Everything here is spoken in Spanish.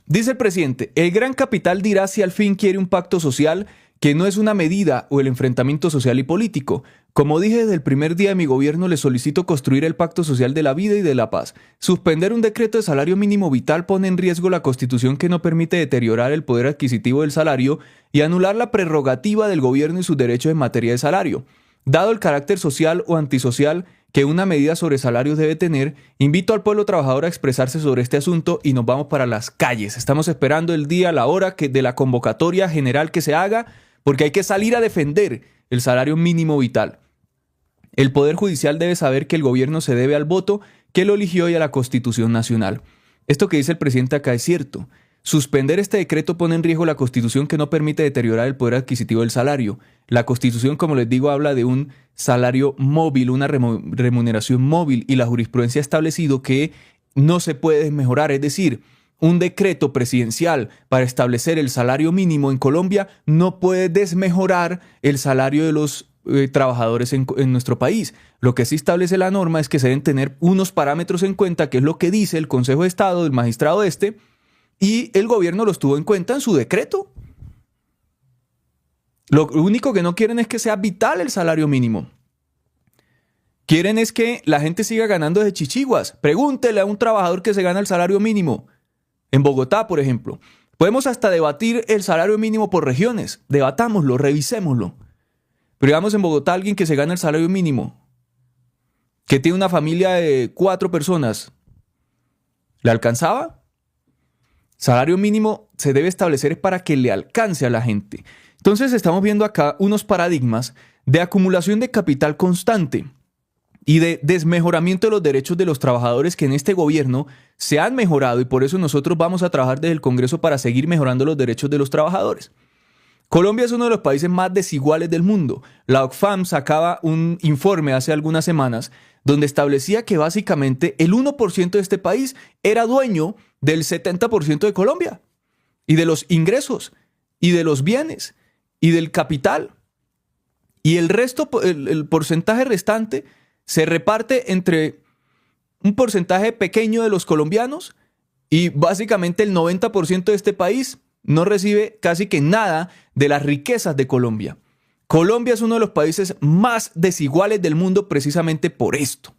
Dice el presidente, el gran capital dirá si al fin quiere un pacto social que no es una medida o el enfrentamiento social y político. Como dije desde el primer día de mi gobierno, le solicito construir el pacto social de la vida y de la paz. Suspender un decreto de salario mínimo vital pone en riesgo la Constitución que no permite deteriorar el poder adquisitivo del salario y anular la prerrogativa del gobierno y sus derechos en materia de salario. Dado el carácter social o antisocial que una medida sobre salarios debe tener, invito al pueblo trabajador a expresarse sobre este asunto y nos vamos para las calles. Estamos esperando el día, la hora de la convocatoria general que se haga, porque hay que salir a defender el salario mínimo vital. El Poder Judicial debe saber que el gobierno se debe al voto que lo eligió y a la Constitución Nacional. Esto que dice el presidente acá es cierto. Suspender este decreto pone en riesgo la Constitución que no permite deteriorar el poder adquisitivo del salario. La Constitución, como les digo, habla de un salario móvil, una remuneración móvil, y la jurisprudencia ha establecido que no se puede desmejorar. Es decir, un decreto presidencial para establecer el salario mínimo en Colombia no puede desmejorar el salario de los trabajadores en nuestro país. Lo que sí establece la norma es que se deben tener unos parámetros en cuenta, que es lo que dice el Consejo de Estado, del magistrado y el gobierno los tuvo en cuenta en su decreto. Lo único que no quieren es que sea vital el salario mínimo. Quieren es que la gente siga ganando de chichiguas. Pregúntele a un trabajador que se gana el salario mínimo. En Bogotá, por ejemplo. Podemos hasta debatir el salario mínimo por regiones. Debatámoslo, revisémoslo. Pero digamos en Bogotá alguien que se gana el salario mínimo, que tiene una familia de 4 personas, ¿le alcanzaba? Salario mínimo se debe establecer para que le alcance a la gente. Entonces estamos viendo acá unos paradigmas de acumulación de capital constante y de desmejoramiento de los derechos de los trabajadores que en este gobierno se han mejorado, y por eso nosotros vamos a trabajar desde el Congreso para seguir mejorando los derechos de los trabajadores. Colombia es uno de los países más desiguales del mundo. La Oxfam sacaba un informe hace algunas semanas donde establecía que básicamente el 1% de este país era dueño del 70% de Colombia, y de los ingresos, y de los bienes, y del capital. Y el resto, el porcentaje restante, se reparte entre un porcentaje pequeño de los colombianos, y básicamente el 90% de este país no recibe casi que nada de las riquezas de Colombia. Colombia es uno de los países más desiguales del mundo precisamente por esto.